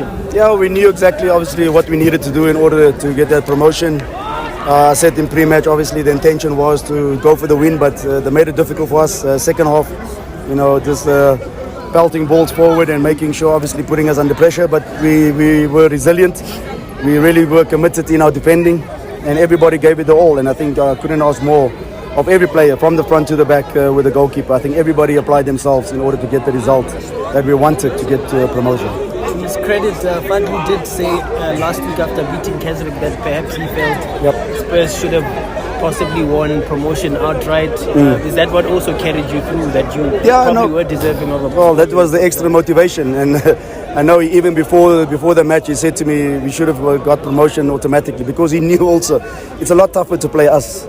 Premiership? Yeah, we knew exactly, obviously, what we needed to do in order to get that promotion. I said in pre-match, obviously, the intention was to go for the win, but they made it difficult for us. Second half, just pelting balls forward and making sure, obviously, putting us under pressure. But we were resilient. We really were committed in our defending, and everybody gave it the all. And I think I couldn't ask more of every player, from the front to the back with the goalkeeper. I think everybody applied themselves in order to get the result that we wanted to get to a promotion. To his credit, Fadlu did say last week after beating Keswick that perhaps he felt Spurs should have possibly won promotion outright. Is that what also carried you through, that you probably were deserving of a promotion? Well, that was the extra motivation, and I know even before the match he said to me we should have got promotion automatically, because he knew also it's a lot tougher to play us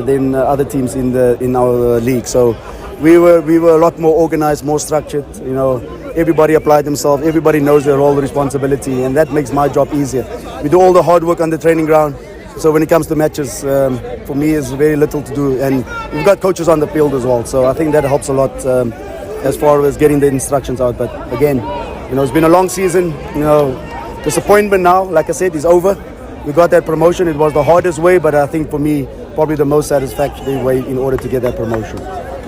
than other teams in our league. So we were a lot more organized, more structured. Everybody applied themselves, everybody knows their role and responsibility, and that makes my job easier. We do all the hard work on the training ground, so when it comes to matches, for me it's very little to do, and we've got coaches on the field as well, so I think that helps a lot as far as getting the instructions out. But again, it's been a long season. Disappointment now, like I said, is over. We got that promotion. It was the hardest way, but I think for me, probably the most satisfactory way in order to get that promotion.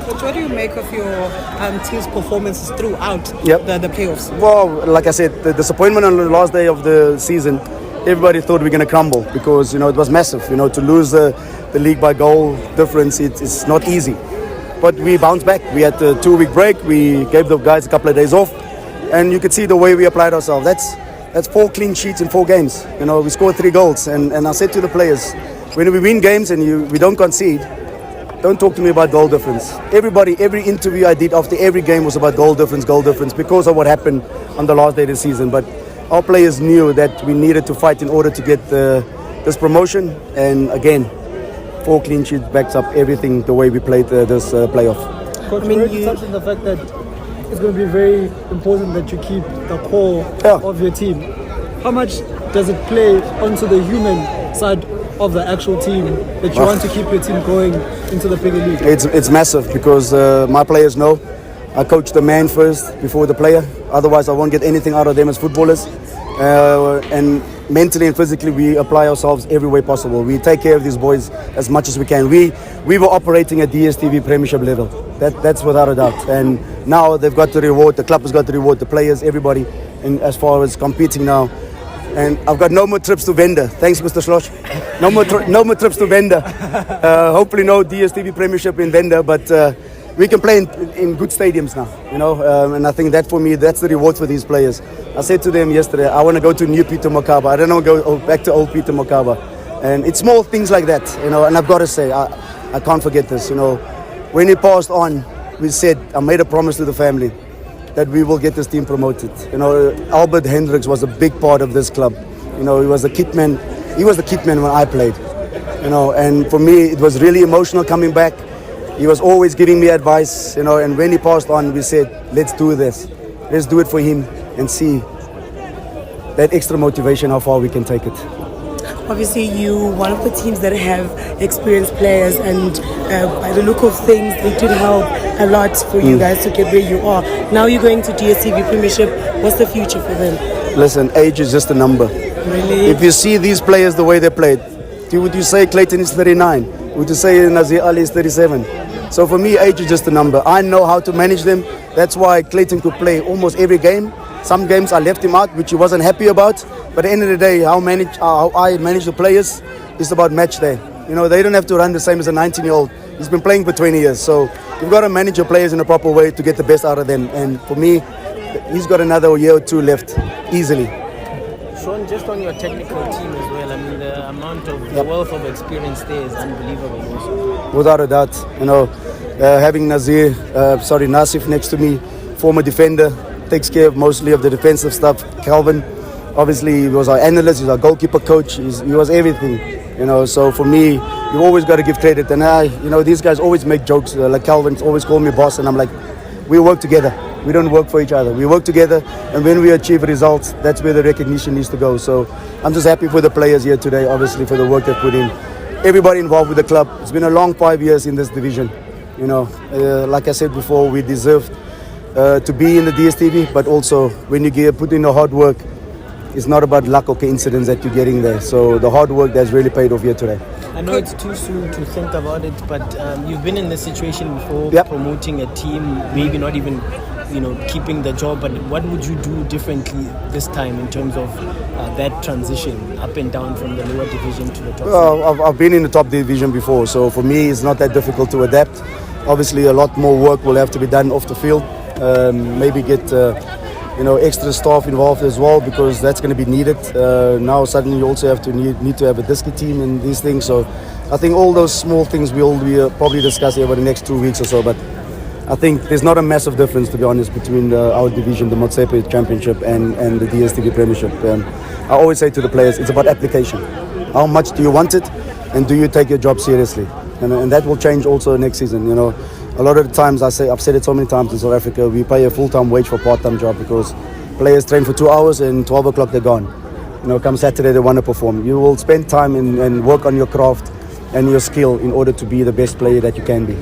Coach, what do you make of your team's performances throughout the playoffs? Well, like I said, the disappointment on the last day of the season, everybody thought we were going to crumble, because it was massive. To lose the league by goal difference, it's not easy. But we bounced back. We had a 2-week break. We gave the guys a couple of days off, and you could see the way we applied ourselves. That's 4 clean sheets in 4 games. We scored 3 goals, and I said to the players, when we win games and we don't concede, don't talk to me about goal difference. Every interview I did after every game was about goal difference, because of what happened on the last day of the season. But our players knew that we needed to fight in order to get this promotion. And again, 4 clean sheets backs up everything, the way we played this playoff. Coach, you touched on the fact that it's going to be very important that you keep the core of your team. How much does it play onto the human side of the actual team that you want to keep your team going into the Premier League? It's massive, because my players know I coach the man first before the player. Otherwise, I won't get anything out of them as footballers. And mentally and physically, we apply ourselves every way possible. We take care of these boys as much as we can. We were operating at DSTV Premiership level. That's without a doubt. And now they've got to reward, the club has got to reward the players, everybody, and as far as competing now. And I've got no more trips to Venda. Thanks, Mr. Schloss. No more trips to Venda. Hopefully no DSTV Premiership in Venda, but we can play in good stadiums now, and I think that for me, that's the reward for these players. I said to them yesterday, I want to go to New Peter Mokaba. I don't want to go back to old Peter Mokaba. And it's small things like that, and I've got to say, I can't forget this. When he passed on, we said, I made a promise to the family that we will get this team promoted. Albert Hendricks was a big part of this club. He was the kit man. He was the kit man when I played. And for me, it was really emotional coming back. He was always giving me advice, and when he passed on, we said, let's do this. Let's do it for him and see that extra motivation, how far we can take it. Obviously, you one of the teams that have experienced players, and by the look of things, it did help a lot for you guys to get where you are. Now you're going to DSTV Premiership. What's the future for them? Listen, age is just a number. Really? If you see these players the way they played, would you say Clayton is 39? Would you say Nazir Ali is 37? So for me, age is just a number. I know how to manage them. That's why Clayton could play almost every game. Some games I left him out, which he wasn't happy about. But at the end of the day, how I manage the players is about match day. They don't have to run the same as a 19-year-old. He's been playing for 20 years. So you've got to manage your players in a proper way to get the best out of them. And for me, he's got another year or 2 left, easily. Shaun, just on your technical team as well, I mean, the amount of, the wealth of experience there is unbelievable also. Without a doubt, having Nasif next to me, former defender, takes care of mostly of the defensive stuff. Calvin, obviously, he was our analyst, he's our goalkeeper coach, he was everything. So for me, you always got to give credit. And these guys always make jokes. Like Calvin's always call me boss, and I'm like, we work together. We don't work for each other. We work together, and when we achieve results, that's where the recognition needs to go. So I'm just happy for the players here today, obviously, for the work they put in. Everybody involved with the club. It's been a long 5 years in this division. Like I said before, we deserve to be in the DSTV, but also when you put in the hard work, it's not about luck or coincidence that you're getting there. So the hard work that's really paid off here today. I know it's too soon to think about it, but you've been in this situation before, promoting a team, maybe not even, keeping the job. But what would you do differently this time in terms of that transition up and down from the lower division to the top? Well, I've been in the top division before, so for me it's not that difficult to adapt. Obviously, a lot more work will have to be done off the field. Maybe get extra staff involved as well, because that's going to be needed. Now suddenly you also have to need to have a discus team and these things. So I think all those small things we'll be probably discussing over the next 2 weeks or so. But I think there's not a massive difference, to be honest, between our division, the Motsepe Championship and the DSTV Premiership. I always say to the players, it's about application. How much do you want it, and do you take your job seriously? And that will change also next season. A lot of the times I've said it so many times in South Africa, we pay a full-time wage for a part-time job because players train for 2 hours and 12 o'clock they're gone. Come Saturday they want to perform. You will spend time and work on your craft and your skill in order to be the best player that you can be.